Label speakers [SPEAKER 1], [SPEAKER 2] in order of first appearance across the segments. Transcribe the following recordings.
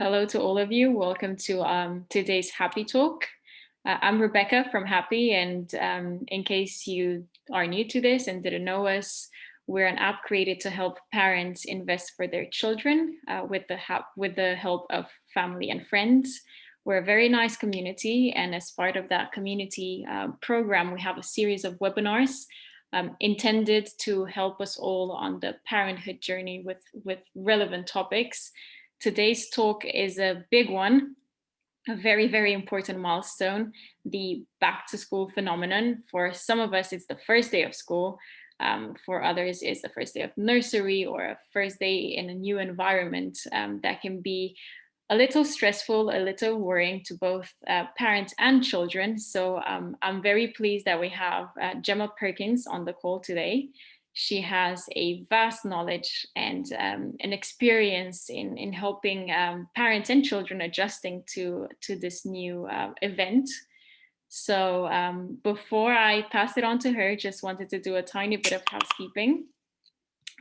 [SPEAKER 1] Hello to all of you. Welcome to today's Happy Talk. I'm Rebecca from Hapi, and in case you are new to this and didn't know us, we're an app created to help parents invest for their children with the help of family and friends. We're a very nice community, and as part of that community program, we have a series of webinars intended to help us all on the parenthood journey with relevant topics. Today's talk is a big one, a very, very important milestone, the back to school phenomenon. For some of us, it's the first day of school. For others, it's the first day of nursery or a first day in a new environment that can be a little stressful, a little worrying to both parents and children. So I'm very pleased that we have Gemma Perkins on the call today. She has a vast knowledge and an experience in helping parents and children adjusting to this new event. So before I pass it on to her, just wanted to do a tiny bit of housekeeping.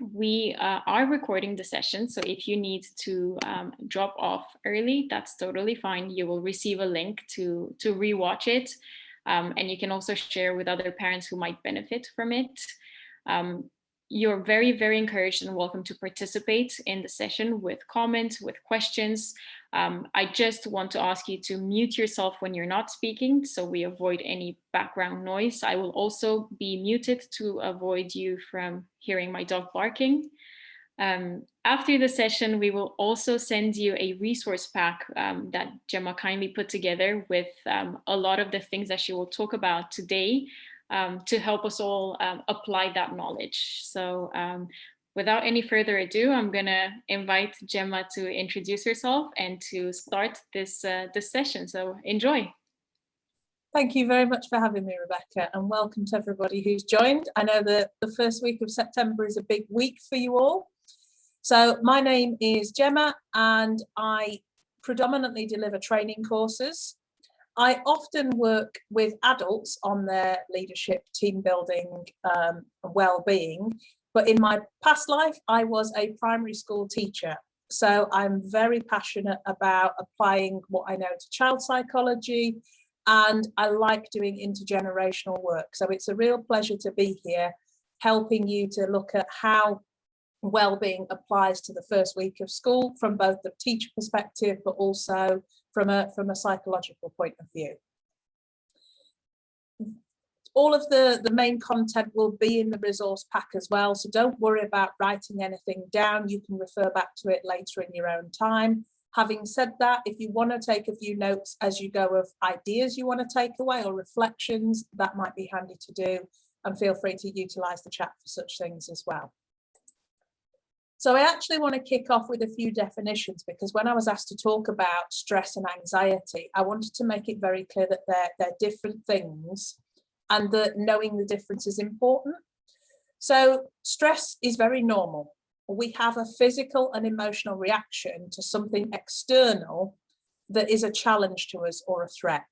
[SPEAKER 1] We are recording the session, so if you need to drop off early, that's totally fine. You will receive a link to rewatch it, and you can also share with other parents who might benefit from it. You're very, very encouraged and welcome to participate in the session with comments, with questions. I just want to ask you to mute yourself when you're not speaking, so we avoid any background noise. I will also be muted to avoid you from hearing my dog barking. After the session, we will also send you a resource pack that Gemma kindly put together with a lot of the things that she will talk about today to help us all apply that knowledge. So without any further ado, I'm gonna invite Gemma to introduce herself and to start this session. So enjoy.
[SPEAKER 2] Thank you very much for having me, Rebecca, and welcome to everybody who's joined. I know that the first week of September is a big week for you all. So my name is Gemma and I predominantly deliver training courses. I often work with adults on their leadership, team building, well-being, but in my past life, I was a primary school teacher. So I'm very passionate about applying what I know to child psychology, and I like doing intergenerational work. So it's a real pleasure to be here, helping you to look at how well-being applies to the first week of school from both the teacher perspective, but also from a psychological point of view. All of the main content will be in the resource pack as well, so don't worry about writing anything down. You can refer back to it later in your own time. Having said that, if you want to take a few notes as you go of ideas you want to take away or reflections, that might be handy to do, and feel free to utilize the chat for such things as well. So I actually want to kick off with a few definitions, because when I was asked to talk about stress and anxiety, I wanted to make it very clear that they're different things and that knowing the difference is important. So stress is very normal. We have a physical and emotional reaction to something external that is a challenge to us or a threat.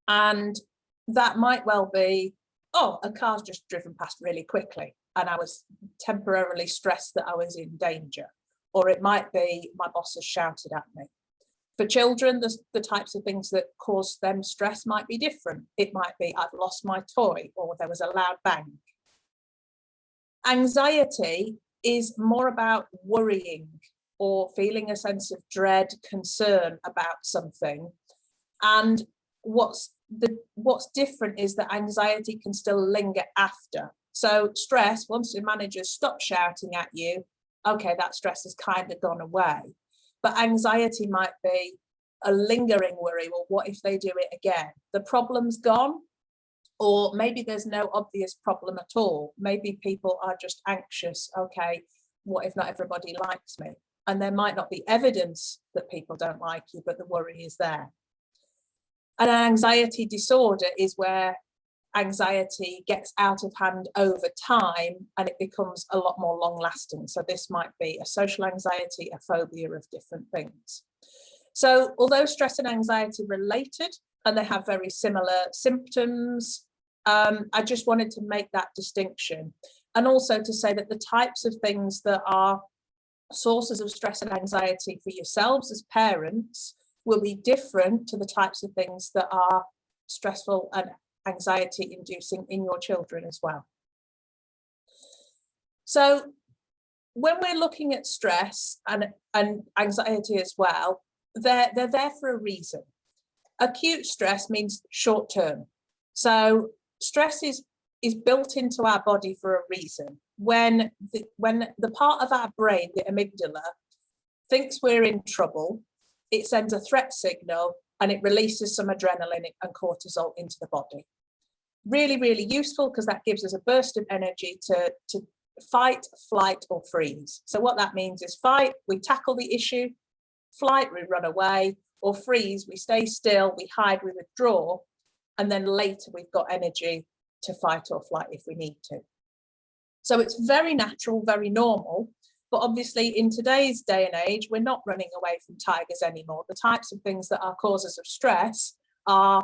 [SPEAKER 2] And that might well be, oh, a car's just driven past really quickly and I was temporarily stressed that I was in danger. Or it might be my boss has shouted at me. For children, the types of things that cause them stress might be different. It might be I've lost my toy, or there was a loud bang. Anxiety is more about worrying or feeling a sense of dread, concern about something. And what's different is that anxiety can still linger after. So stress, once your managers stop shouting at you, okay, that stress has kind of gone away. But anxiety might be a lingering worry. Well, what if they do it again? The problem's gone, or maybe there's no obvious problem at all. Maybe people are just anxious. Okay, what if not everybody likes me? And there might not be evidence that people don't like you, but the worry is there. An anxiety disorder is where anxiety gets out of hand over time and it becomes a lot more long lasting. So this might be a social anxiety, a phobia of different things. So although stress and anxiety are related and they have very similar symptoms, I just wanted to make that distinction. And also to say that the types of things that are sources of stress and anxiety for yourselves as parents will be different to the types of things that are stressful and anxiety inducing in your children as well. So when we're looking at stress and anxiety as well, they're there for a reason. Acute stress means short term. So stress is built into our body for a reason. When the part of our brain, the amygdala, thinks we're in trouble, it sends a threat signal and it releases some adrenaline and cortisol into the body. Really, really useful because that gives us a burst of energy to fight, flight, or freeze. So what that means is fight, we tackle the issue; flight, we run away; or freeze, we stay still, we hide, we withdraw, and then later we've got energy to fight or flight if we need to. So it's very natural, very normal, but obviously in today's day and age, we're not running away from tigers anymore. The types of things that are causes of stress are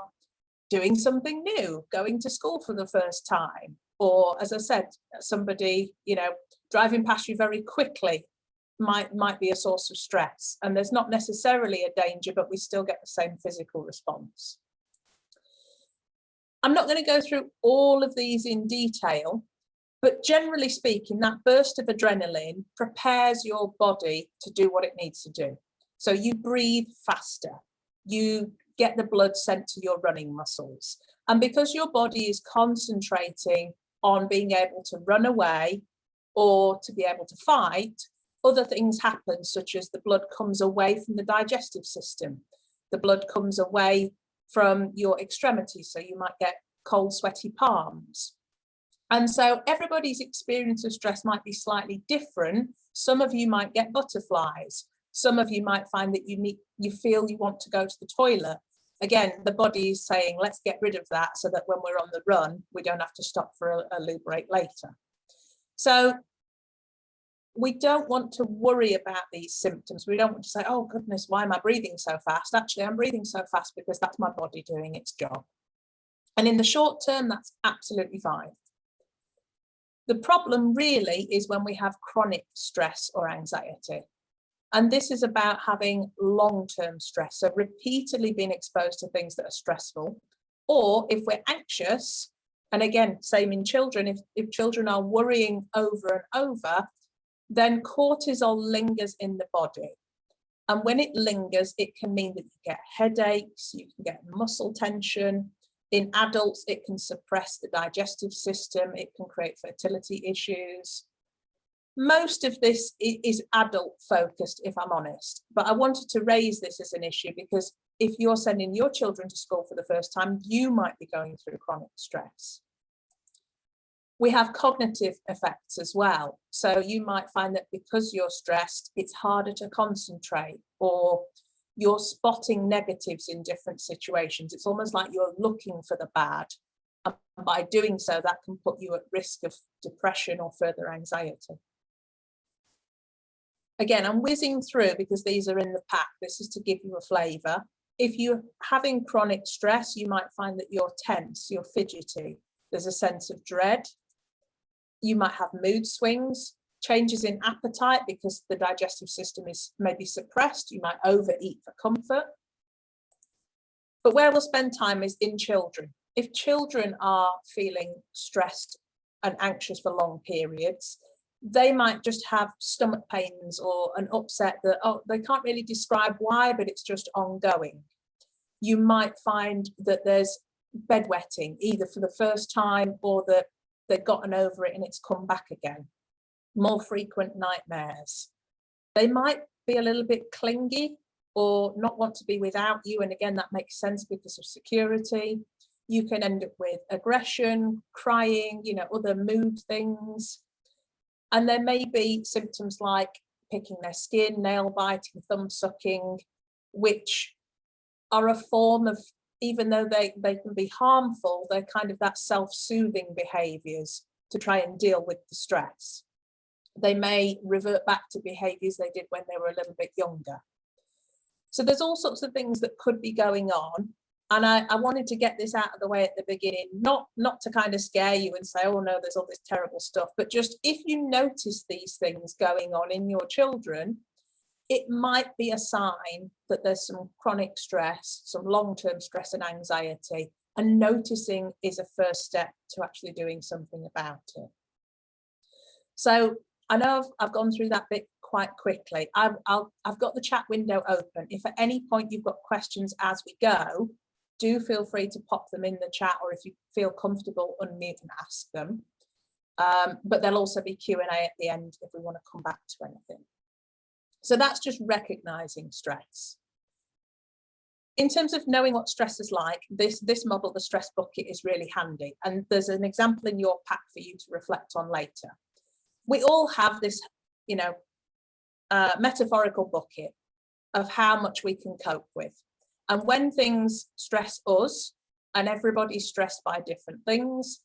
[SPEAKER 2] doing something new, going to school for the first time, or, as I said, somebody, driving past you very quickly might be a source of stress. And there's not necessarily a danger, but we still get the same physical response. I'm not going to go through all of these in detail, but generally speaking, that burst of adrenaline prepares your body to do what it needs to do. So you breathe faster, you get the blood sent to your running muscles. And because your body is concentrating on being able to run away or to be able to fight, other things happen, such as the blood comes away from the digestive system. The blood comes away from your extremities, so you might get cold, sweaty palms. And so everybody's experience of stress might be slightly different. Some of you might get butterflies. Some of you might find that you feel you want to go to the toilet. Again, the body is saying, let's get rid of that so that when we're on the run, we don't have to stop for a loo break later. So we don't want to worry about these symptoms. We don't want to say, oh goodness, why am I breathing so fast? Actually, I'm breathing so fast because that's my body doing its job. And in the short term, that's absolutely fine. The problem really is when we have chronic stress or anxiety. And this is about having long-term stress, so repeatedly being exposed to things that are stressful. Or if we're anxious, and again, same in children, if children are worrying over and over, then cortisol lingers in the body. And when it lingers, it can mean that you get headaches, you can get muscle tension. In adults, it can suppress the digestive system, it can create fertility issues. Most of this is adult focused, if I'm honest, but I wanted to raise this as an issue because if you're sending your children to school for the first time, you might be going through chronic stress. We have cognitive effects as well. So you might find that because you're stressed, it's harder to concentrate, or you're spotting negatives in different situations. It's almost like you're looking for the bad. And by doing so, that can put you at risk of depression or further anxiety. Again, I'm whizzing through because these are in the pack. This is to give you a flavour. If you're having chronic stress, you might find that you're tense, you're fidgety. There's a sense of dread. You might have mood swings, changes in appetite because the digestive system is maybe suppressed. You might overeat for comfort. But where we'll spend time is in children. If children are feeling stressed and anxious for long periods, they might just have stomach pains or an upset that, they can't really describe why, but it's just ongoing. You might find that there's bedwetting, either for the first time or that they've gotten over it and it's come back again. More frequent nightmares. They might be a little bit clingy or not want to be without you. And again, that makes sense because of security. You can end up with aggression, crying, other mood things. And there may be symptoms like picking their skin, nail biting, thumb sucking, which are a form of, even though they can be harmful, they're kind of that self-soothing behaviours to try and deal with the stress. They may revert back to behaviours they did when they were a little bit younger. So there's all sorts of things that could be going on. And I wanted to get this out of the way at the beginning, not to kind of scare you and say, oh no, there's all this terrible stuff, but just if you notice these things going on in your children, it might be a sign that there's some chronic stress, some long-term stress and anxiety, and noticing is a first step to actually doing something about it. So I know I've gone through that bit quite quickly. I've got the chat window open. If at any point you've got questions as we go, do feel free to pop them in the chat, or if you feel comfortable, unmute and ask them. But there'll also be Q&A at the end if we want to come back to anything. So that's just recognizing stress. In terms of knowing what stress is like, this model, the stress bucket, is really handy. And there's an example in your pack for you to reflect on later. We all have this, metaphorical bucket of how much we can cope with. And when things stress us, and everybody's stressed by different things,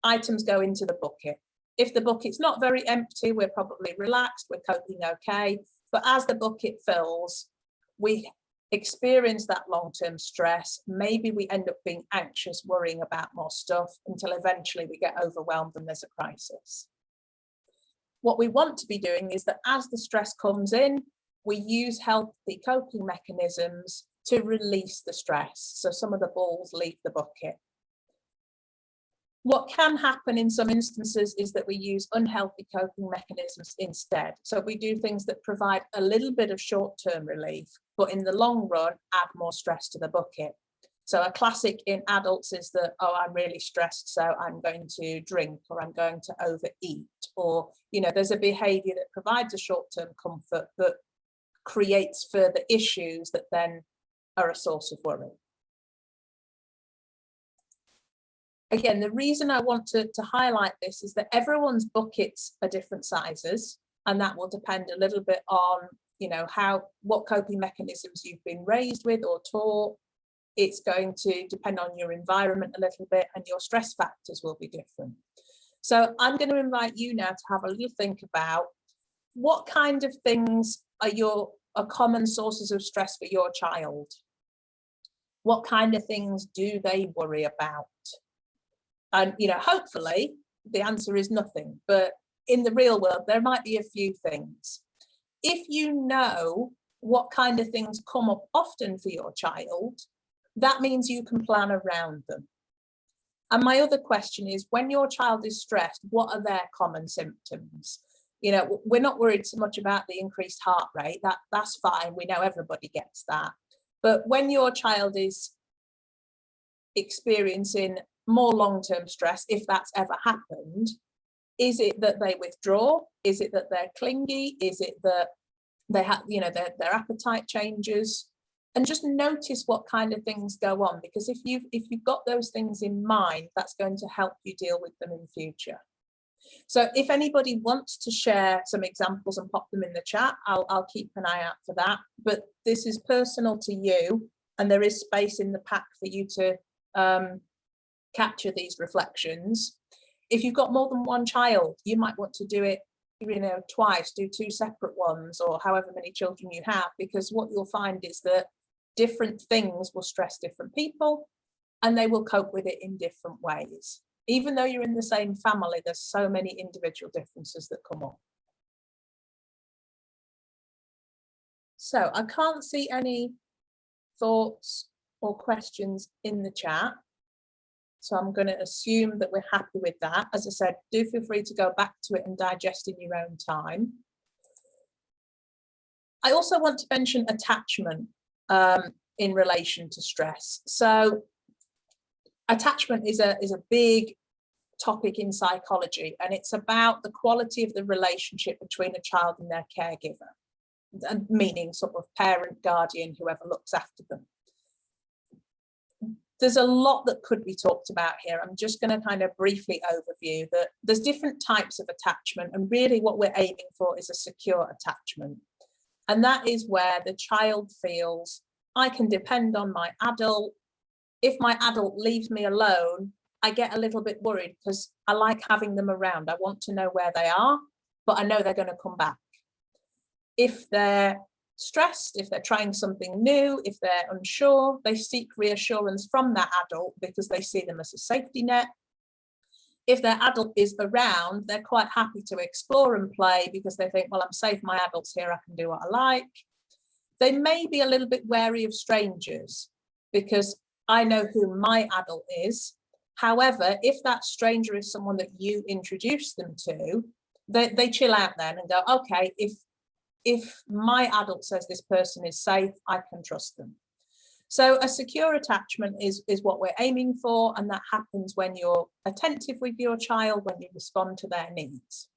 [SPEAKER 2] items go into the bucket. If the bucket's not very empty, we're probably relaxed, we're coping okay. But as the bucket fills, we experience that long-term stress. Maybe we end up being anxious, worrying about more stuff, until eventually we get overwhelmed and there's a crisis. What we want to be doing is that as the stress comes in, we use healthy coping mechanisms to release the stress. So some of the balls leave the bucket. What can happen in some instances is that we use unhealthy coping mechanisms instead. So we do things that provide a little bit of short-term relief, but in the long run, add more stress to the bucket. So a classic in adults is that, oh, I'm really stressed, so I'm going to drink, or I'm going to overeat, or, there's a behavior that provides a short-term comfort, but creates further issues that then are a source of worry. Again, the reason I want to highlight this is that everyone's buckets are different sizes, and that will depend a little bit on, what coping mechanisms you've been raised with or taught. It's going to depend on your environment a little bit, and your stress factors will be different. So I'm going to invite you now to have a little think about what kind of things are common sources of stress for your child. What kind of things do they worry about? And, hopefully the answer is nothing, but in the real world, there might be a few things. If you know what kind of things come up often for your child, that means you can plan around them. And my other question is, when your child is stressed, what are their common symptoms? We're not worried so much about the increased heart rate. That's fine. We know everybody gets that. But when your child is experiencing more long-term stress, if that's ever happened, is it that they withdraw? Is it that they're clingy? Is it that they have, their appetite changes? And just notice what kind of things go on, because if you've got those things in mind, that's going to help you deal with them in the future. So if anybody wants to share some examples and pop them in the chat, I'll keep an eye out for that. But this is personal to you, and there is space in the pack for you to capture these reflections. If you've got more than one child, you might want to do it, twice, do two separate ones, or however many children you have, because what you'll find is that different things will stress different people, and they will cope with it in different ways. Even though you're in the same family, there's so many individual differences that come up. So I can't see any thoughts or questions in the chat. So I'm going to assume that we're happy with that. As I said, do feel free to go back to it and digest in your own time. I also want to mention attachment in relation to stress. So attachment is a big topic in psychology, and it's about the quality of the relationship between a child and their caregiver, meaning sort of parent, guardian, whoever looks after them. There's a lot that could be talked about here. I'm just going to kind of briefly overview that there's different types of attachment, and really what we're aiming for is a secure attachment. And that is where the child feels, I can depend on my adult. If my adult leaves me alone, I get a little bit worried because I like having them around. I want to know where they are, but I know they're going to come back. If they're stressed, if they're trying something new, if they're unsure, they seek reassurance from that adult because they see them as a safety net. If their adult is around, they're quite happy to explore and play because they think, well, I'm safe, my adult's here, I can do what I like. They may be a little bit wary of strangers because I know who my adult is. However, if that stranger is someone that you introduce them to, they chill out then and go, okay, if my adult says this person is safe, I can trust them. So a secure attachment is what we're aiming for, and that happens when you're attentive with your child, when you respond to their needs.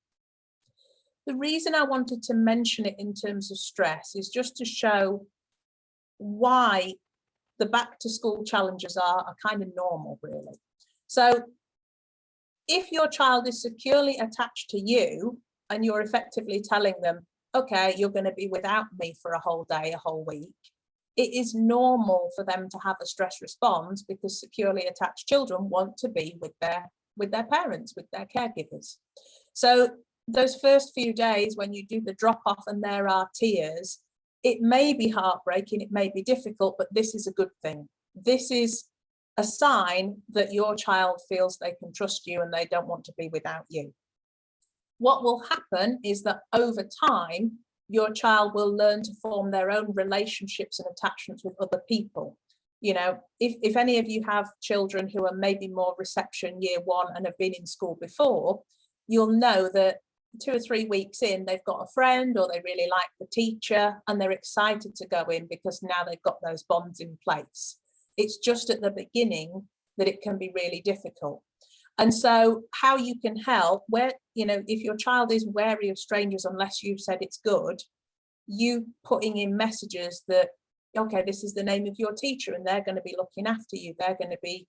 [SPEAKER 2] The reason I wanted to mention it in terms of stress is just to show why the back to school challenges are kind of normal, really. So if your child is securely attached to you and you're effectively telling them, okay, you're going to be without me for a whole day, a whole week, it is normal for them to have a stress response because securely attached children want to be with their parents, with their caregivers. So those first few days when you do the drop off and there are tears, it may be heartbreaking, it may be difficult, but this is a good thing. This is a sign that your child feels they can trust you and they don't want to be without you. What will happen is that over time, your child will learn to form their own relationships and attachments with other people. You know, if any of you have children who are maybe more reception year one and have been in school before, you'll know that 2 or 3 weeks in, they've got a friend or they really like the teacher and they're excited to go in because now they've got those bonds in place. It's just at the beginning that it can be really difficult. And so how you can help, where, you know, if your child is wary of strangers, unless you've said it's good, you putting in messages that, okay, this is the name of your teacher and they're going to be looking after you. They're going to be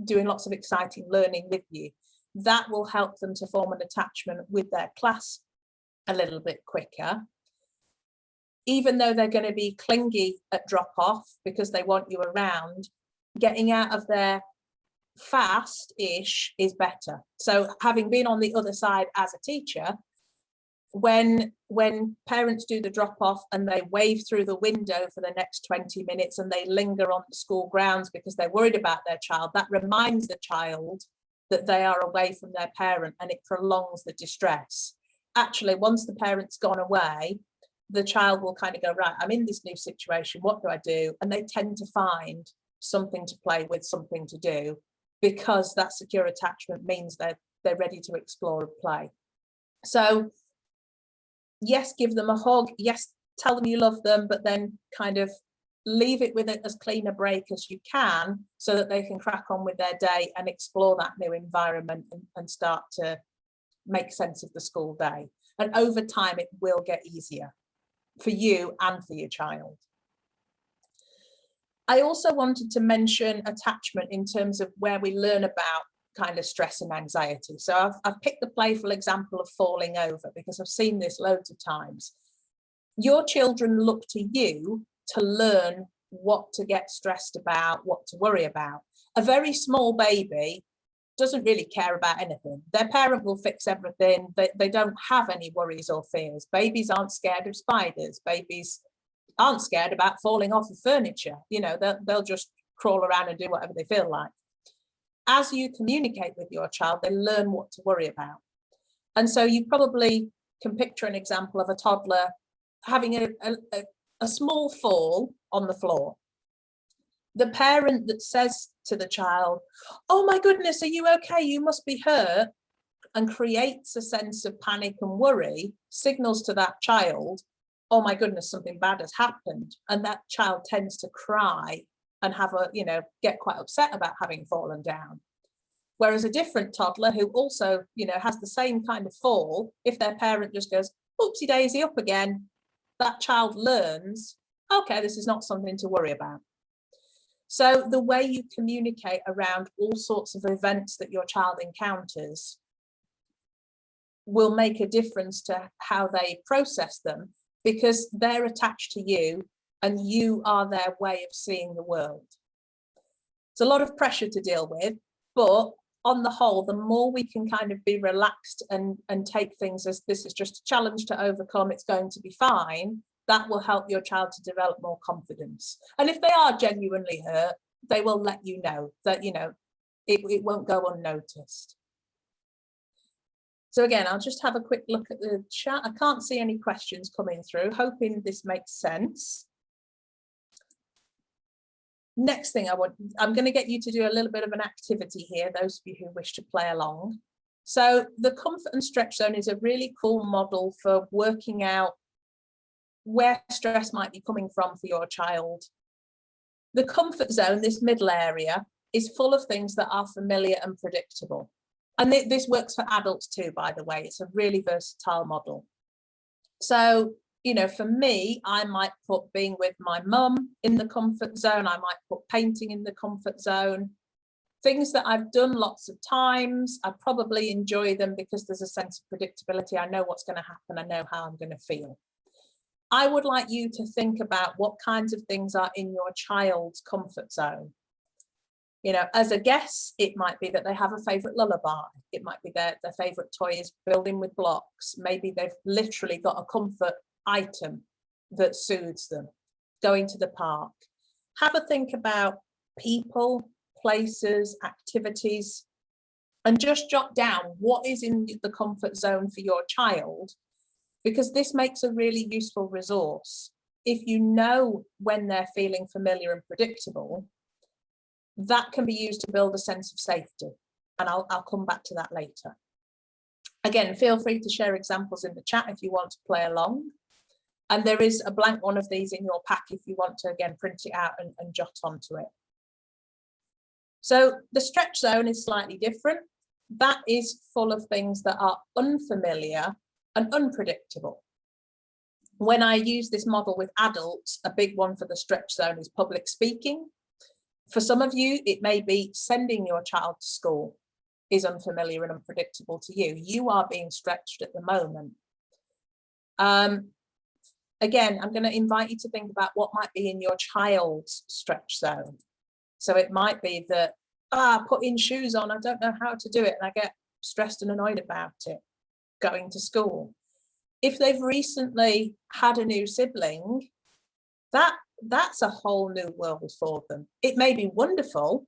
[SPEAKER 2] doing lots of exciting learning with you. That will help them to form an attachment with their class a little bit quicker. Even though they're going to be clingy at drop off because they want you around, getting out of there fast-ish is better. So having been on the other side as a teacher, when parents do the drop off and they wave through the window for the next 20 minutes and they linger on the school grounds because they're worried about their child, that reminds the child that they are away from their parent and it prolongs the distress. Actually, once the parent's gone away, the child will kind of go, right, I'm in this new situation, what do I do? And they tend to find something to play with, something to do, because that secure attachment means that they're ready to explore and play. So yes, give them a hug, yes, tell them you love them, but then kind of leave it with it as clean a break as you can so that they can crack on with their day and explore that new environment and start to make sense of the school day. And over time, it will get easier for you and for your child. I also wanted to mention attachment in terms of where we learn about kind of stress and anxiety. So I've picked the playful example of falling over because I've seen this loads of times. Your children look to you to learn what to get stressed about, what to worry about. A very small baby doesn't really care about anything. Their parent will fix everything. They don't have any worries or fears. Babies aren't scared of spiders. Babies aren't scared about falling off of furniture. You know, they'll just crawl around and do whatever they feel like. As you communicate with your child, they learn what to worry about. And so you probably can picture an example of a toddler having a small fall on the floor. The parent that says to the child, oh my goodness, are you okay? You must be hurt, and creates a sense of panic and worry, signals to that child, oh my goodness, something bad has happened. And that child tends to cry and have get quite upset about having fallen down. Whereas a different toddler who also, has the same kind of fall, if their parent just goes, oopsie daisy, up again, that child learns, okay, this is not something to worry about. So the way you communicate around all sorts of events that your child encounters will make a difference to how they process them, because they're attached to you and you are their way of seeing the world. It's a lot of pressure to deal with, but on the whole, the more we can kind of be relaxed and take things as this is just a challenge to overcome, it's going to be fine, That will help your child to develop more confidence. And if they are genuinely hurt, they will let you know that, you know, it won't go unnoticed. So again, I'll just have a quick look at the chat. I can't see any questions coming through, hoping this makes sense. Next thing I'm going to get you to do a little bit of an activity here, those of you who wish to play along. So the comfort and stretch zone is a really cool model for working out where stress might be coming from for your child. The comfort zone, this middle area, is full of things that are familiar and predictable. And this works for adults too, by the way. It's a really versatile model. So, you know, for me, I might put being with my mum in the comfort zone. I might put painting in the comfort zone. Things that I've done lots of times. I probably enjoy them because there's a sense of predictability. I know what's going to happen. I know how I'm going to feel. I would like you to think about what kinds of things are in your child's comfort zone. You know, as a guess, it might be that they have a favorite lullaby. It might be their favorite toy is building with blocks. Maybe they've literally got a comfort item that soothes them. Going to the park. Have a think about people, places, activities, and just jot down what is in the comfort zone for your child, because this makes a really useful resource. If you know when they're feeling familiar and predictable, that can be used to build a sense of safety. And I'll come back to that later. Again, feel free to share examples in the chat if you want to play along. And there is a blank one of these in your pack if you want to, again, print it out and jot onto it. So the stretch zone is slightly different. That is full of things that are unfamiliar and unpredictable. When I use this model with adults, a big one for the stretch zone is public speaking. For some of you, it may be sending your child to school is unfamiliar and unpredictable to you. You are being stretched at the moment. Again, I'm going to invite you to think about what might be in your child's stretch zone. So it might be that, putting shoes on, I don't know how to do it, and I get stressed and annoyed about it, going to school. If they've recently had a new sibling, that's a whole new world for them. It may be wonderful,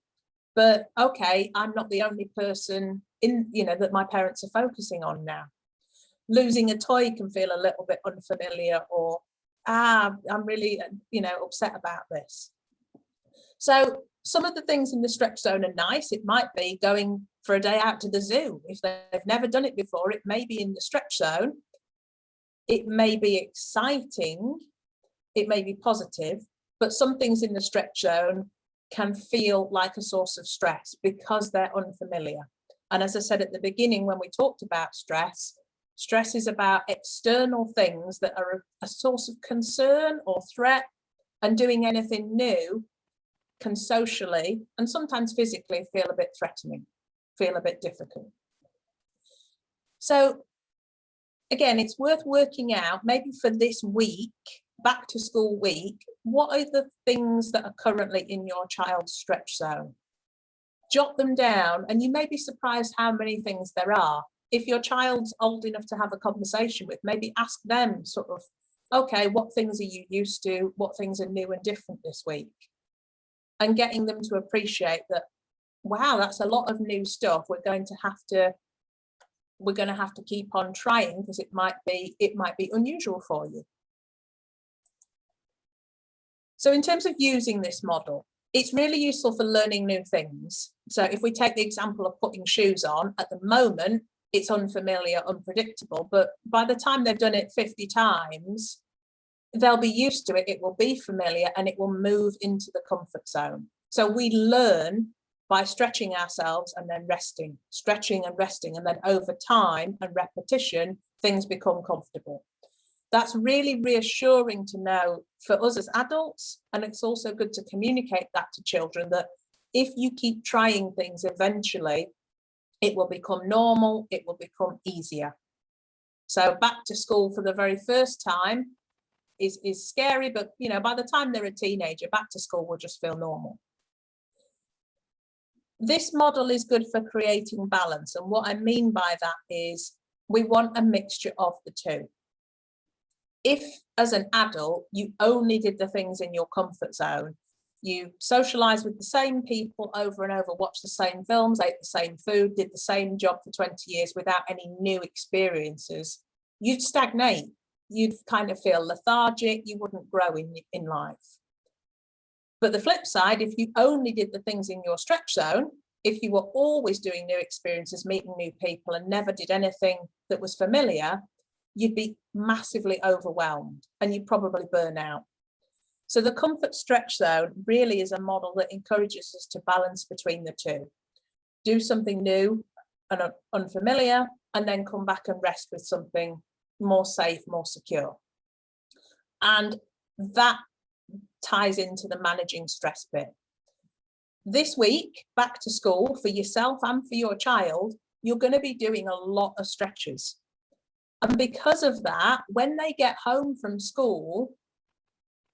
[SPEAKER 2] but okay, I'm not the only person in, you know, that my parents are focusing on now. Losing a toy can feel a little bit unfamiliar, or I'm really, you know, upset about this. So some of the things in the stretch zone are nice. It might be going for a day out to the zoo. If they've never done it before, it may be in the stretch zone. It may be exciting. It may be positive, but some things in the stretch zone can feel like a source of stress because they're unfamiliar. And as I said at the beginning, when we talked about stress, stress is about external things that are a source of concern or threat, and doing anything new can socially and sometimes physically feel a bit threatening, feel a bit difficult. So again, it's worth working out, maybe for this week, back to school week, what are the things that are currently in your child's stretch zone? Jot them down, and you may be surprised how many things there are. If your child's old enough to have a conversation with, maybe ask them sort of, okay, what things are you used to? What things are new and different this week? And getting them to appreciate that, wow, that's a lot of new stuff. We're going to have to keep on trying, because it might be unusual for you. So in terms of using this model, it's really useful for learning new things. So if we take the example of putting shoes on, at the moment, it's unfamiliar, unpredictable, but by the time they've done it 50 times, they'll be used to it, it will be familiar, and it will move into the comfort zone. So we learn by stretching ourselves and then resting, stretching and resting, and then over time and repetition, things become comfortable. That's really reassuring to know for us as adults, and it's also good to communicate that to children, that if you keep trying things, eventually it will become normal, it will become easier. So back to school for the very first time is scary, but you know, by the time they're a teenager, back to school will just feel normal. This model is good for creating balance, and what I mean by that is we want a mixture of the two. If as an adult, you only did the things in your comfort zone, you socialized with the same people over and over, watched the same films, ate the same food, did the same job for 20 years without any new experiences, you'd stagnate. You'd kind of feel lethargic, you wouldn't grow in life. But the flip side, if you only did the things in your stretch zone, if you were always doing new experiences, meeting new people, and never did anything that was familiar, you'd be massively overwhelmed and you'd probably burn out. So the comfort stretch zone really is a model that encourages us to balance between the two. Do something new and unfamiliar, and then come back and rest with something more safe, more secure. And that ties into the managing stress bit. This week, back to school, for yourself and for your child, you're going to be doing a lot of stretches. And because of that, when they get home from school,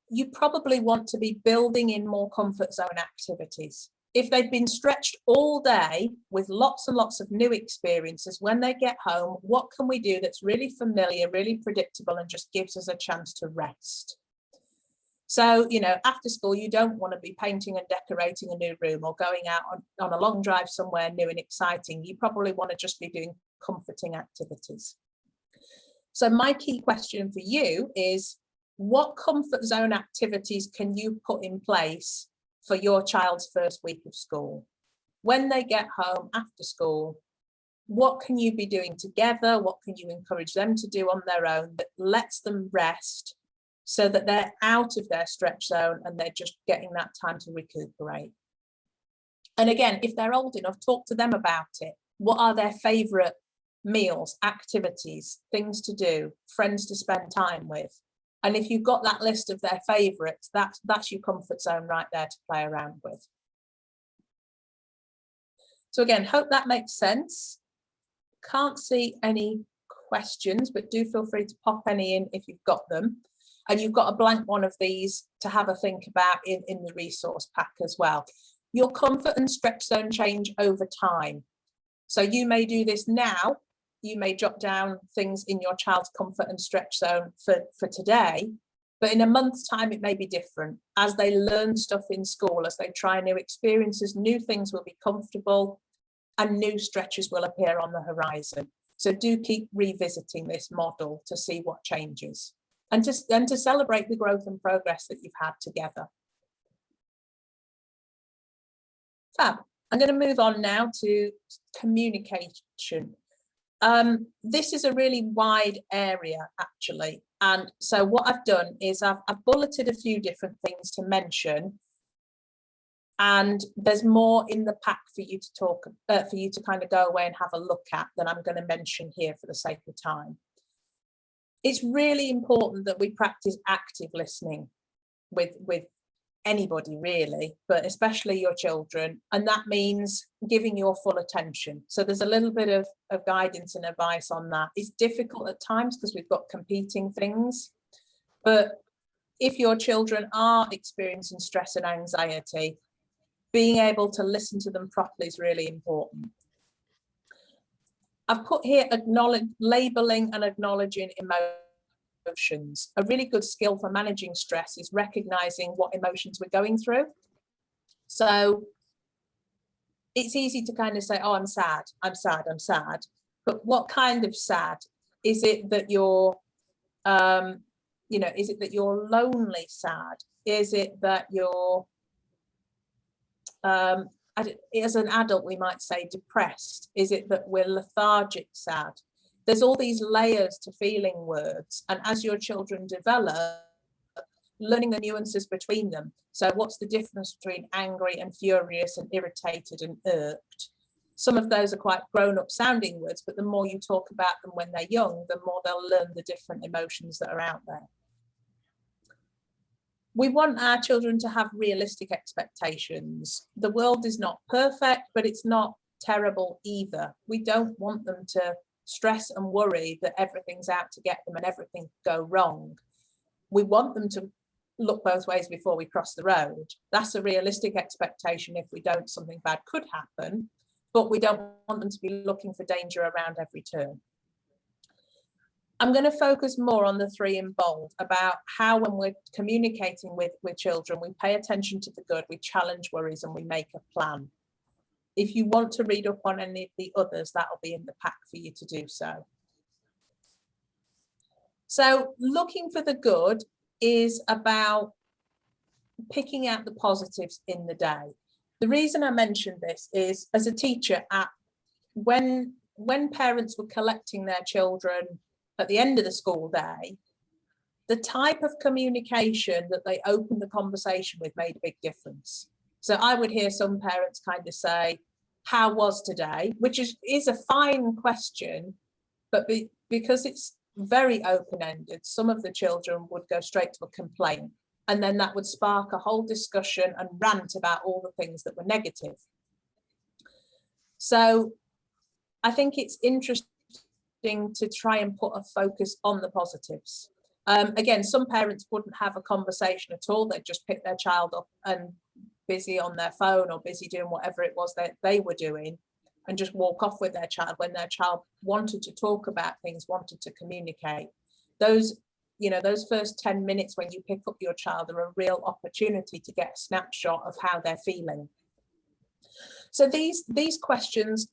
[SPEAKER 2] you probably want to be building in more comfort zone activities. If they've been stretched all day with lots and lots of new experiences, when they get home, what can we do that's really familiar, really predictable, and just gives us a chance to rest? So, you know, after school, you don't want to be painting and decorating a new room or going out on a long drive somewhere new and exciting. You probably want to just be doing comforting activities. So my key question for you is, what comfort zone activities can you put in place for your child's first week of school? When they get home after school, what can you be doing together? What can you encourage them to do on their own that lets them rest so that they're out of their stretch zone and they're just getting that time to recuperate? And again, if they're old enough, talk to them about it. What are their favorite meals, activities, things to do, friends to spend time with? And if you've got that list of their favorites, that's your comfort zone right there to play around with. So again, hope that makes sense. Can't see any questions, but do feel free to pop any in if you've got them. And you've got a blank one of these to have a think about in the resource pack as well. Your comfort and stretch zone change over time. So you may do this now. You may jot down things in your child's comfort and stretch zone for today, but in a month's time, it may be different. As they learn stuff in school, as they try new experiences, new things will be comfortable and new stretches will appear on the horizon. So do keep revisiting this model to see what changes and to celebrate the growth and progress that you've had together. Fab. I'm going to move on now to communication. This is a really wide area, actually. And so what I've done is I've bulleted a few different things to mention. And there's more in the pack for you to talk, for you to kind of go away and have a look at than I'm going to mention here for the sake of time. It's really important that we practice active listening with anybody really, but especially your children, and that means giving your full attention. So there's a little bit of guidance and advice on that. It's difficult at times because we've got competing things, but if your children are experiencing stress and anxiety, being able to listen to them properly is really important. I've put here labeling and acknowledging emotions. A really good skill for managing stress is recognizing what emotions we're going through. So it's easy to kind of say, oh, I'm sad, I'm sad, I'm sad. But what kind of sad? Is it that you're, is it that you're lonely sad? Is it that you're, as an adult, we might say depressed? Is it that we're lethargic sad? There's all these layers to feeling words. And as your children develop, learning the nuances between them. So what's the difference between angry and furious and irritated and irked? Some of those are quite grown-up sounding words, but the more you talk about them when they're young, the more they'll learn the different emotions that are out there. We want our children to have realistic expectations. The world is not perfect, but it's not terrible either. We don't want them to stress and worry that everything's out to get them and everything go wrong. We want them to look both ways before we cross the road. That's a realistic expectation. If we don't, something bad could happen, but we don't want them to be looking for danger around every turn. I'm going to focus more on the 3 in bold about how, when we're communicating with children, we pay attention to the good, we challenge worries, and we make a plan. If you want to read up on any of the others, that'll be in the pack for you to do so. So looking for the good is about picking out the positives in the day. The reason I mentioned this is, as a teacher, when parents were collecting their children at the end of the school day, the type of communication that they opened the conversation with made a big difference. So I would hear some parents kind of say, how was today? Which is a fine question, but because it's very open-ended, some of the children would go straight to a complaint, and then that would spark a whole discussion and rant about all the things that were negative. So I think it's interesting to try and put a focus on the positives. Again, some parents wouldn't have a conversation at all. They'd just pick their child up and busy on their phone or busy doing whatever it was that they were doing, and just walk off with their child when their child wanted to talk about things, wanted to communicate. Those first 10 minutes when you pick up your child are a real opportunity to get a snapshot of how they're feeling. So these questions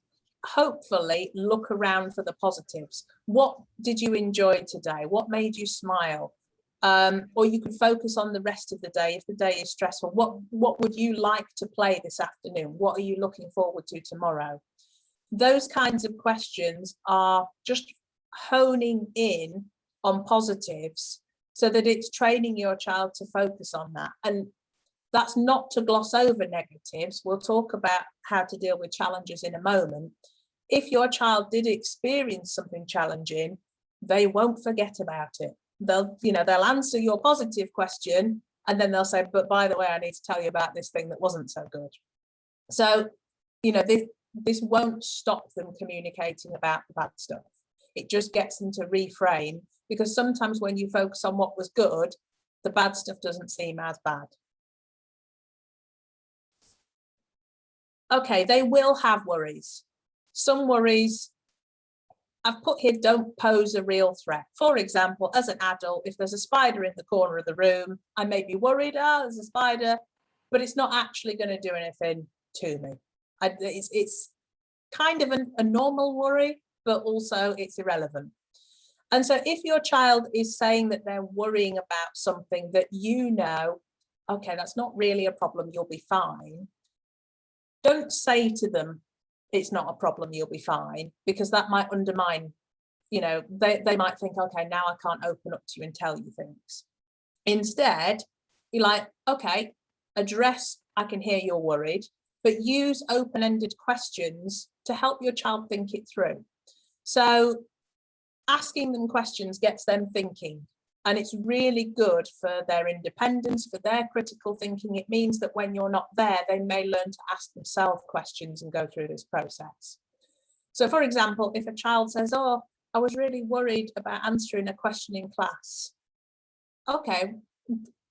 [SPEAKER 2] hopefully look around for the positives. What did you enjoy today? What made you smile? Or you could focus on the rest of the day. If the day is stressful, what would you like to play this afternoon? What are you looking forward to tomorrow? Those kinds of questions are just honing in on positives so that it's training your child to focus on that. And that's not to gloss over negatives. We'll talk about how to deal with challenges in a moment. If your child did experience something challenging, they won't forget about it. They'll answer your positive question, and then they'll say, but by the way, I need to tell you about this thing that wasn't so good. So, this won't stop them communicating about the bad stuff. It just gets them to reframe, because sometimes when you focus on what was good, the bad stuff doesn't seem as bad. Okay, they will have worries. Some worries I've put here don't pose a real threat. For example, as an adult, if there's a spider in the corner of the room, I may be worried, there's a spider, but it's not actually going to do anything to me. It's kind of a normal worry, but also it's irrelevant. And so if your child is saying that they're worrying about something that okay, that's not really a problem, you'll be fine. Don't say to them, it's not a problem, you'll be fine, because that might undermine, they might think, okay, now I can't open up to you and tell you things. Instead, you're like, okay, address, I can hear you're worried, but use open-ended questions to help your child think it through. So asking them questions gets them thinking, and it's really good for their independence, for their critical thinking. It means that when you're not there, they may learn to ask themselves questions and go through this process. So for example, if a child says, oh, I was really worried about answering a question in class. Okay,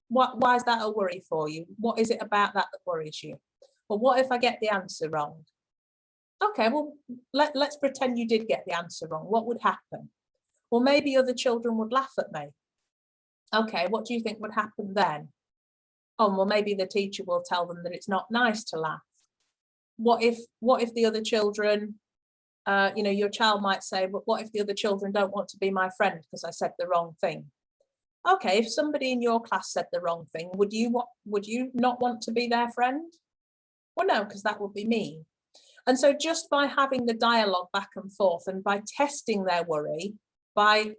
[SPEAKER 2] why is that a worry for you? What is it about that worries you? Well, what if I get the answer wrong? Okay, well, let's pretend you did get the answer wrong. What would happen? Well, maybe other children would laugh at me. Okay, what do you think would happen then? Oh, well, maybe the teacher will tell them that it's not nice to laugh. What if the other children, your child might say, but what if the other children don't want to be my friend because I said the wrong thing? Okay, if somebody in your class said the wrong thing, would you not want to be their friend? Well, no, because that would be mean. And so just by having the dialogue back and forth, and by testing their worry, by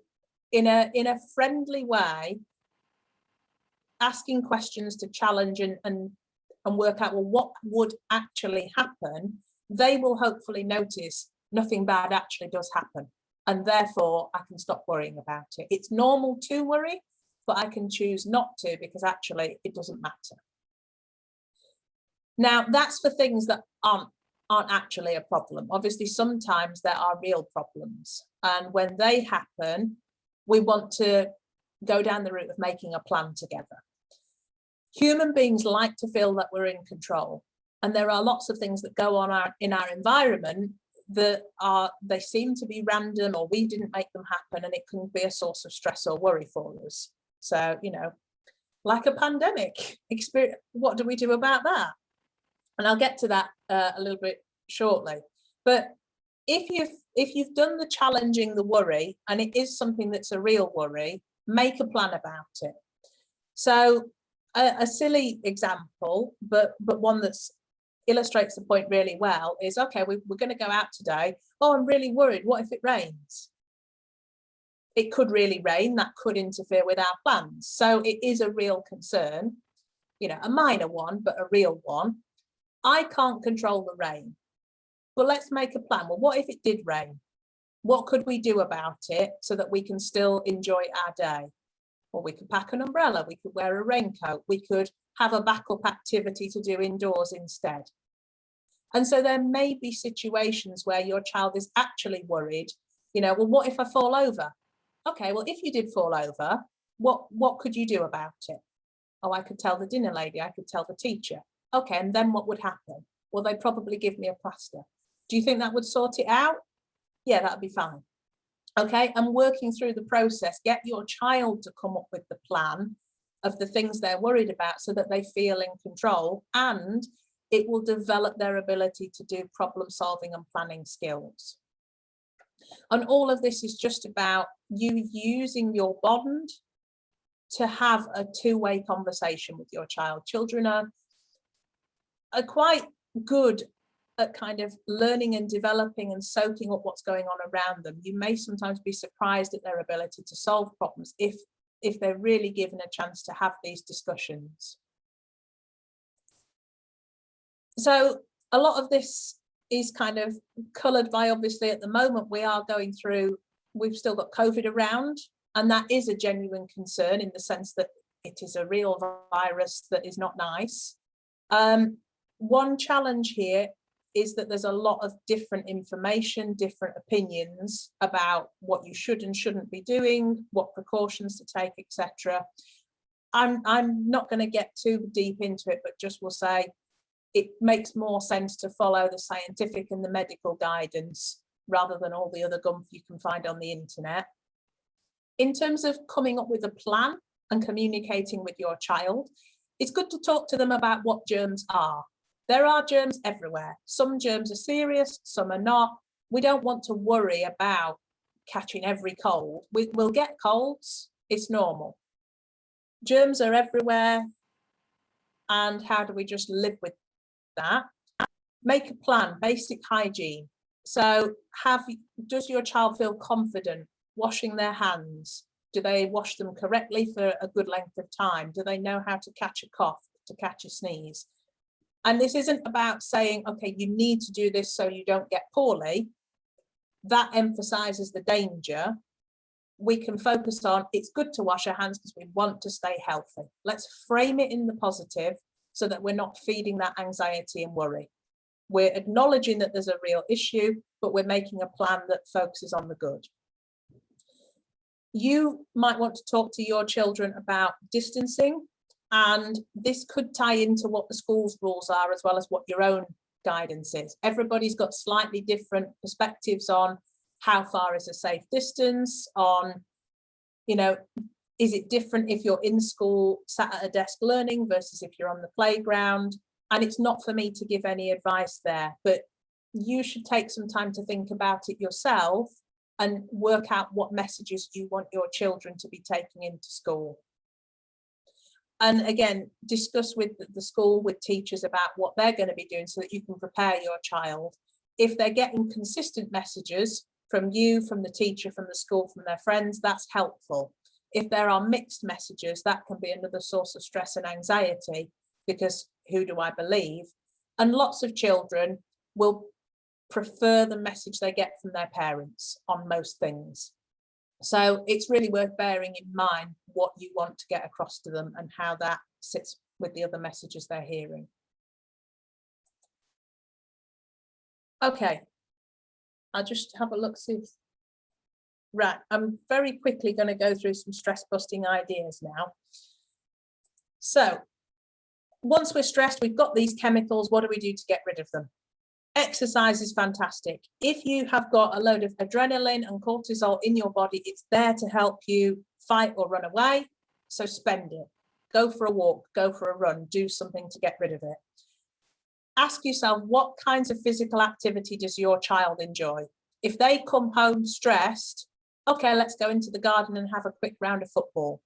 [SPEAKER 2] in a friendly way, asking questions to challenge and work out, well, what would actually happen, they will hopefully notice nothing bad actually does happen, and therefore I can stop worrying about it. It's normal to worry, but I can choose not to, because actually it doesn't matter. Now, that's for things that aren't actually a problem. Obviously, sometimes there are real problems, and when they happen, we want to go down the route of making a plan together. Human beings like to feel that we're in control, and there are lots of things that go on in our environment they seem to be random, or we didn't make them happen, and it can be a source of stress or worry for us. So, you know, like a pandemic experience, what do we do about that? And I'll get to that a little bit shortly. But if you've done the challenging, the worry, and it is something that's a real worry, make a plan about it. So a silly example, but one that's illustrates the point really well is, okay, we're going to go out today. Oh, I'm really worried. What if it rains? It could really rain. That could interfere with our plans. So it is a real concern, you know, a minor one, but a real one. I can't control the rain, but let's make a plan. Well, what if it did rain? What could we do about it so that we can still enjoy our day? Well, we could pack an umbrella, we could wear a raincoat, we could have a backup activity to do indoors instead. And so there may be situations where your child is actually worried, you know, well, what if I fall over? Okay, well, if you did fall over, what could you do about it? Oh, I could tell the dinner lady, I could tell the teacher. Okay, and then what would happen? Well, they'd probably give me a plaster. Do you think that would sort it out? Yeah, that'd be fine. Okay, and working through the process, get your child to come up with the plan of the things they're worried about so that they feel in control, and it will develop their ability to do problem solving and planning skills. And all of this is just about you using your bond to have a two-way conversation with your child. Children are quite good at kind of learning and developing and soaking up what's going on around them. You may sometimes be surprised at their ability to solve problems if they're really given a chance to have these discussions. So a lot of this is kind of coloured by, obviously, at the moment we are going through, we've still got COVID around, and that is a genuine concern in the sense that it is a real virus that is not nice. One challenge here is that there's a lot of different information, different opinions about what you should and shouldn't be doing, what precautions to take, etc. I'm not going to get too deep into it, but just will say it makes more sense to follow the scientific and the medical guidance rather than all the other gumph you can find on the internet. In terms of coming up with a plan and communicating with your child, it's good to talk to them about what germs are. There are germs everywhere. Some germs are serious, some are not. We don't want to worry about catching every cold. We'll get colds, it's normal. Germs are everywhere, and how do we just live with that? Make a plan, basic hygiene. So does your child feel confident washing their hands? Do they wash them correctly for a good length of time? Do they know how to catch a cough, to catch a sneeze? And this isn't about saying, okay, you need to do this so you don't get poorly. That emphasizes the danger. We can focus on, it's good to wash our hands because we want to stay healthy. Let's frame it in the positive so that we're not feeding that anxiety and worry. We're acknowledging that there's a real issue, but we're making a plan that focuses on the good. You might want to talk to your children about distancing, and this could tie into what the school's rules are as well as what your own guidance is. Everybody's got slightly different perspectives on how far is a safe distance, on, you know, is it different if you're in school sat at a desk learning versus if you're on the playground? And it's not for me to give any advice there, but you should take some time to think about it yourself and work out what messages you want your children to be taking into school. And again, discuss with the school, with teachers about what they're going to be doing so that you can prepare your child. If they're getting consistent messages from you, from the teacher, from the school, from their friends, that's helpful. If there are mixed messages, that can be another source of stress and anxiety, because who do I believe? And lots of children will prefer the message they get from their parents on most things. So it's really worth bearing in mind what you want to get across to them and how that sits with the other messages they're hearing. Okay, I'll just have a look, see if... Right, I'm very quickly going to go through some stress busting ideas now. So once we're stressed, we've got these chemicals, what do we do to get rid of them? Exercise is fantastic. If you have got a load of adrenaline and cortisol in your body, it's there to help you fight or run away. So spend it. Go for a walk, go for a run, do something to get rid of it. Ask yourself, what kinds of physical activity does your child enjoy? If they come home stressed, okay, let's go into the garden and have a quick round of football.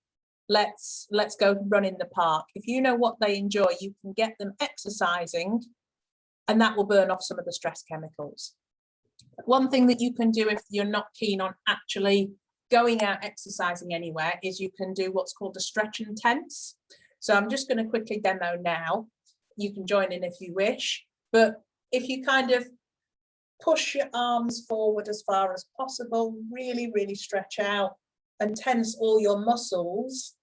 [SPEAKER 2] Let's go run in the park. If you know what they enjoy, you can get them exercising, and that will burn off some of the stress chemicals. One thing that you can do if you're not keen on actually going out exercising anywhere is you can do what's called a stretch and tense. So I'm just going to quickly demo now. You can join in if you wish, but if you kind of push your arms forward as far as possible, really, really stretch out and tense all your muscles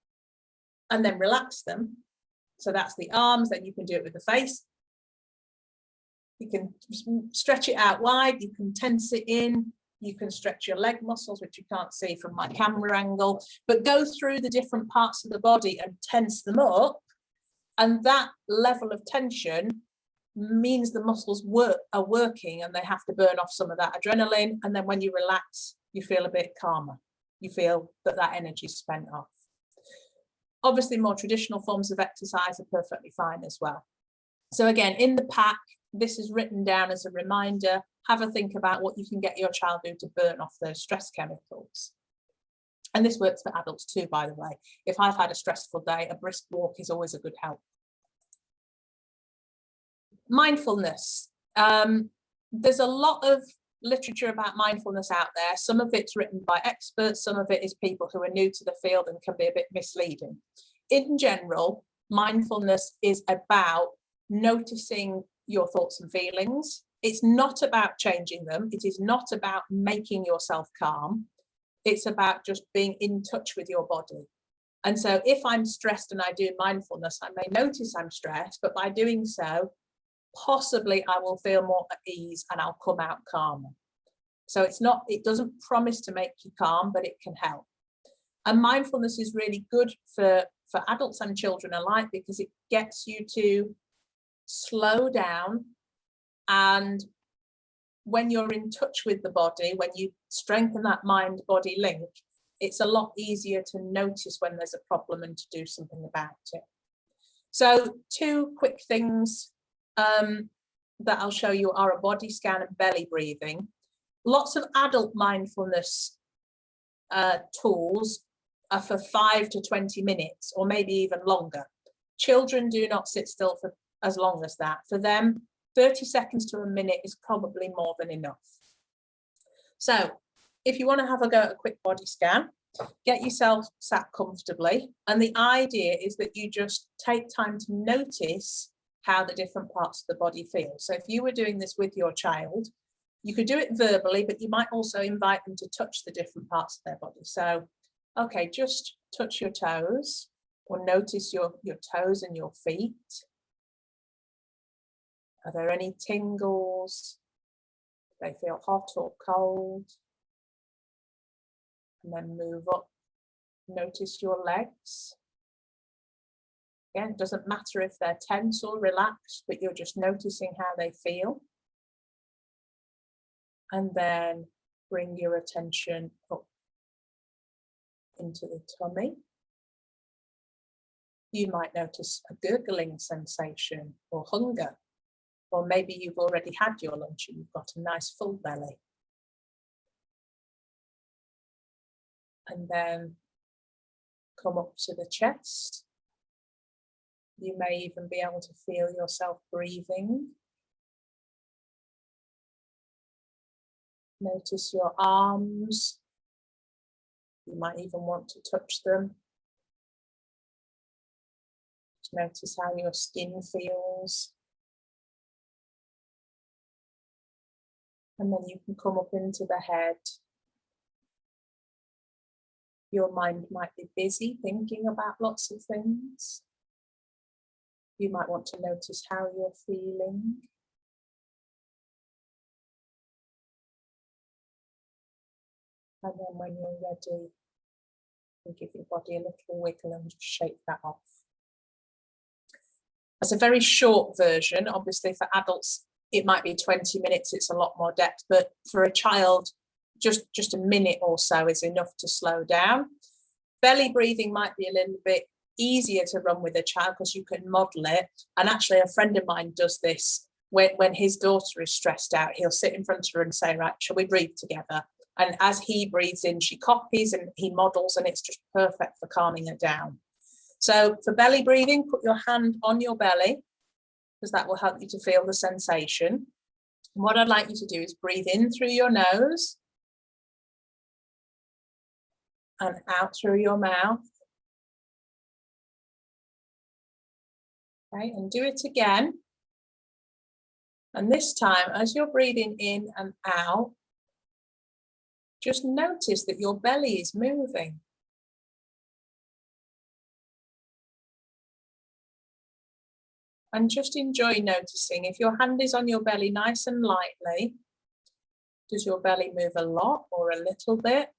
[SPEAKER 2] and then relax them. So that's the arms, then you can do it with the face. You can stretch it out wide, you can tense it in, you can stretch your leg muscles, which you can't see from my camera angle, but go through the different parts of the body and tense them up. And that level of tension means the muscles are working and they have to burn off some of that adrenaline. And then when you relax, you feel a bit calmer. You feel that energy is spent off. Obviously, more traditional forms of exercise are perfectly fine as well. So again, in the pack, this is written down as a reminder. Have a think about what you can get your child to do to burn off those stress chemicals. And this works for adults too, by the way. If I've had a stressful day, a brisk walk is always a good help. Mindfulness. There's a lot of literature about mindfulness out there. Some of it's written by experts, some of it is people who are new to the field and can be a bit misleading. In general, mindfulness is about noticing your thoughts and feelings. It's not about changing them. It is not about making yourself calm. It's about just being in touch with your body. And so if I'm stressed and I do mindfulness, I may notice I'm stressed, but by doing so, possibly I will feel more at ease and I'll come out calmer. So it doesn't promise to make you calm, but it can help. And mindfulness is really good for adults and children alike because it gets you to slow down. And when you're in touch with the body, when you strengthen that mind-body link, it's a lot easier to notice when there's a problem and to do something about it. So 2 quick things that I'll show you are a body scan and belly breathing. Lots of adult mindfulness tools are for 5 to 20 minutes or maybe even longer. Children do not sit still for as long as that. For them, 30 seconds to a minute is probably more than enough. So if you want to have a go at a quick body scan, get yourself sat comfortably. And the idea is that you just take time to notice how the different parts of the body feel. So if you were doing this with your child, you could do it verbally, but you might also invite them to touch the different parts of their body. So, okay, just touch your toes or notice your toes and your feet. Are there any tingles? Do they feel hot or cold? And then move up. Notice your legs. Again, it doesn't matter if they're tense or relaxed, but you're just noticing how they feel. And then bring your attention up into the tummy. You might notice a gurgling sensation or hunger. Or maybe you've already had your lunch and you've got a nice full belly. And then come up to the chest. You may even be able to feel yourself breathing. Notice your arms. You might even want to touch them. Notice how your skin feels. And then you can come up into the head. Your mind might be busy thinking about lots of things. You might want to notice how you're feeling. And then when you're ready, you give your body a little wiggle and just shake that off. That's a very short version. Obviously for adults, it might be 20 minutes, it's a lot more depth, but for a child, just a minute or so is enough to slow down. Belly breathing might be a little bit easier to run with a child because you can model it. And actually, a friend of mine does this when his daughter is stressed out. He'll sit in front of her and say, right, shall we breathe together? And as he breathes in, she copies and he models, and it's just perfect for calming her down. So for belly breathing, put your hand on your belly, because that will help you to feel the sensation. And what I'd like you to do is breathe in through your nose and out through your mouth. Okay, and do it again. And this time, as you're breathing in and out, just notice that your belly is moving. And just enjoy noticing. If your hand is on your belly nice and lightly, does your belly move a lot or a little bit?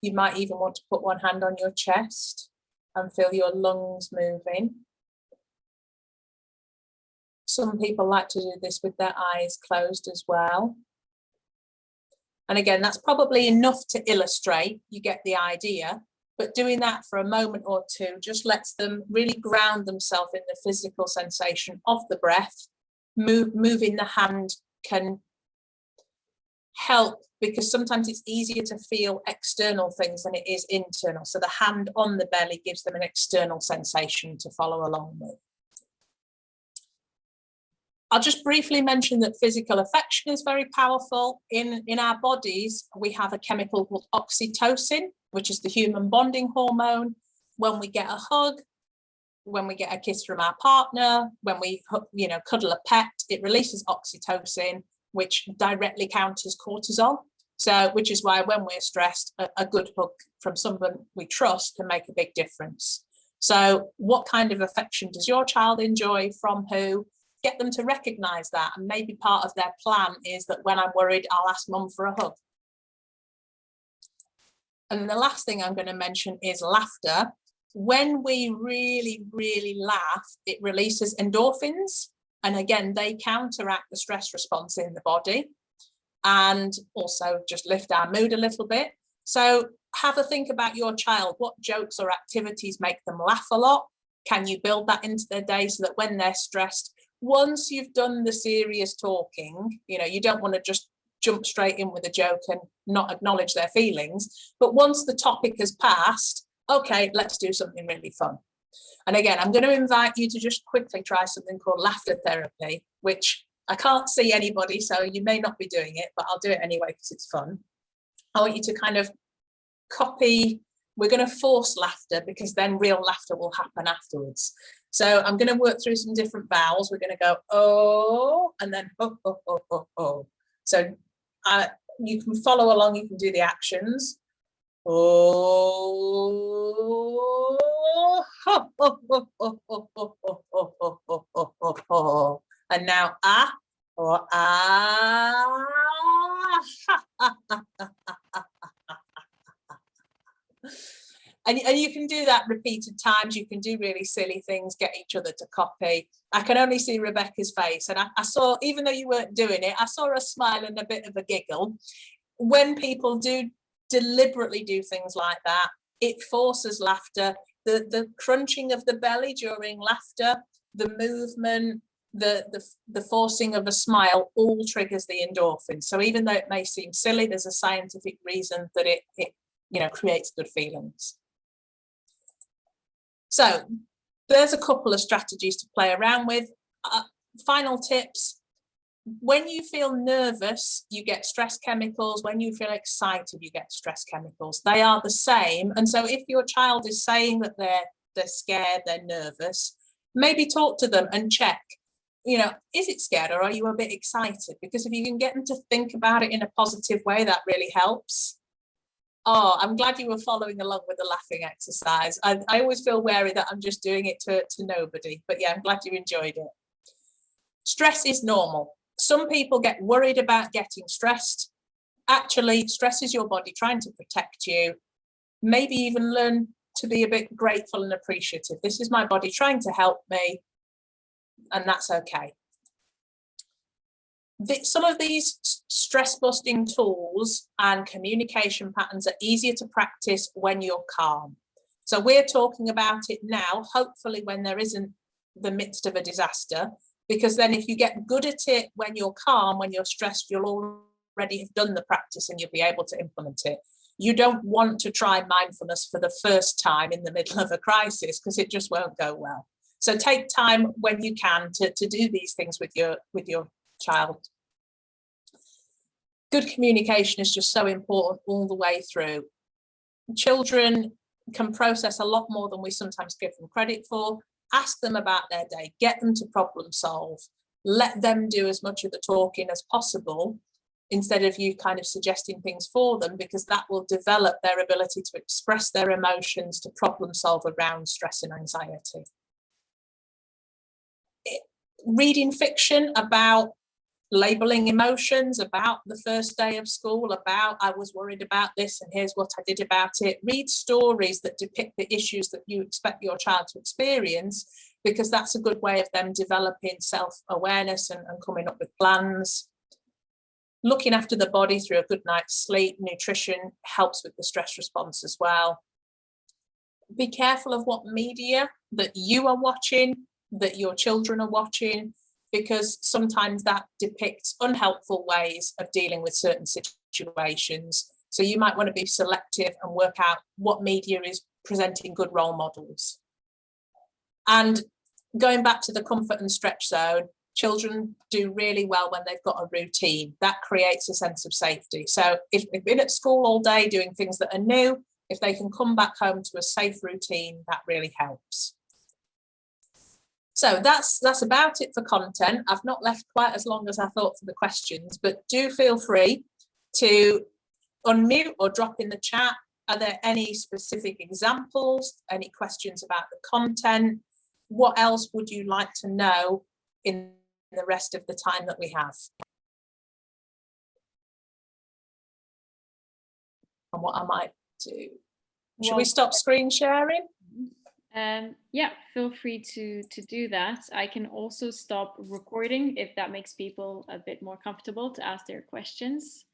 [SPEAKER 2] You might even want to put one hand on your chest and feel your lungs moving. Some people like to do this with their eyes closed as well. And again, that's probably enough to illustrate, you get the idea, but doing that for a moment or two just lets them really ground themselves in the physical sensation of the breath. Moving the hand can help, because sometimes it's easier to feel external things than it is internal. So the hand on the belly gives them an external sensation to follow along with. I'll just briefly mention that physical affection is very powerful. In our bodies, we have a chemical called oxytocin, which is the human bonding hormone. When we get a hug, when we get a kiss from our partner, when we cuddle a pet, it releases oxytocin, which directly counters cortisol. So, which is why when we're stressed, a good hug from someone we trust can make a big difference. So what kind of affection does your child enjoy from who? Get them to recognize that, and maybe part of their plan is that when I'm worried, I'll ask mum for a hug. And the last thing I'm going to mention is laughter. When we really, really laugh, it releases endorphins. And again, they counteract the stress response in the body and also just lift our mood a little bit. So have a think about your child. What jokes or activities make them laugh a lot? Can you build that into their day so that when they're stressed, once you've done the serious talking, you don't want to just jump straight in with a joke and not acknowledge their feelings. But once the topic has passed, okay, let's do something really fun. And again, I'm going to invite you to just quickly try something called laughter therapy, which I can't see anybody, so you may not be doing it, but I'll do it anyway because it's fun. I want you to kind of copy. We're going to force laughter because then real laughter will happen afterwards. So I'm going to work through some different vowels. We're going to go oh, and then oh, oh, oh, oh, oh. So you can follow along, you can do the actions. Oh, oh, oh, oh, oh, oh, oh, oh, oh, oh, oh, oh, oh. And now or And you can do that repeated times. You can do really silly things, get each other to copy. I can only see Rebecca's face. And I saw, even though you weren't doing it, I saw a smile and a bit of a giggle. When people do deliberately do things like that, it forces laughter. The crunching of the belly during laughter, the movement, the forcing of a smile all triggers the endorphins. So even though it may seem silly, there's a scientific reason that it creates good feelings. So there's a couple of strategies to play around with. Final tips. When you feel nervous, you get stress chemicals. When you feel excited, you get stress chemicals. They are the same. And so if your child is saying that they're scared, they're nervous, maybe talk to them and check, is it scared or are you a bit excited? Because if you can get them to think about it in a positive way, that really helps. Oh, I'm glad you were following along with the laughing exercise. I always feel wary that I'm just doing it to nobody, but yeah, I'm glad you enjoyed it. Stress is normal. Some people get worried about getting stressed. Actually, stress is your body trying to protect you. Maybe even learn to be a bit grateful and appreciative. This is my body trying to help me, and that's okay. Some of these stress busting tools and communication patterns are easier to practice when you're calm. So we're talking about it now, hopefully when there isn't the midst of a disaster, because then if you get good at it when you're calm, when you're stressed, you'll already have done the practice and you'll be able to implement it. You don't want to try mindfulness for the first time in the middle of a crisis, because it just won't go well. So take time when you can to do these things with your child. Good communication is just so important all the way through. Children can process a lot more than we sometimes give them credit for. Ask them about their day, get them to problem solve, let them do as much of the talking as possible instead of you kind of suggesting things for them, because that will develop their ability to express their emotions, to problem solve around stress and anxiety. Reading fiction about labeling emotions, about the first day of school, about I was worried about this and here's what I did about it. Read stories that depict the issues that you expect your child to experience, because that's a good way of them developing self-awareness and coming up with plans. Looking after the body through a good night's sleep, nutrition helps with the stress response as well. Be careful of what media that you are watching, that your children are watching, because sometimes that depicts unhelpful ways of dealing with certain situations. So you might want to be selective and work out what media is presenting good role models. And going back to the comfort and stretch zone, children do really well when they've got a routine. That creates a sense of safety. So if they've been at school all day doing things that are new, if they can come back home to a safe routine, that really helps. So that's about it for content. I've not left quite as long as I thought for the questions, but do feel free to unmute or drop in the chat. Are there any specific examples, any questions about the content? What else would you like to know in the rest of the time that we have? And what I might do. Should we stop screen sharing?
[SPEAKER 1] Yeah, feel free to do that. I can also stop recording if that makes people a bit more comfortable to ask their questions.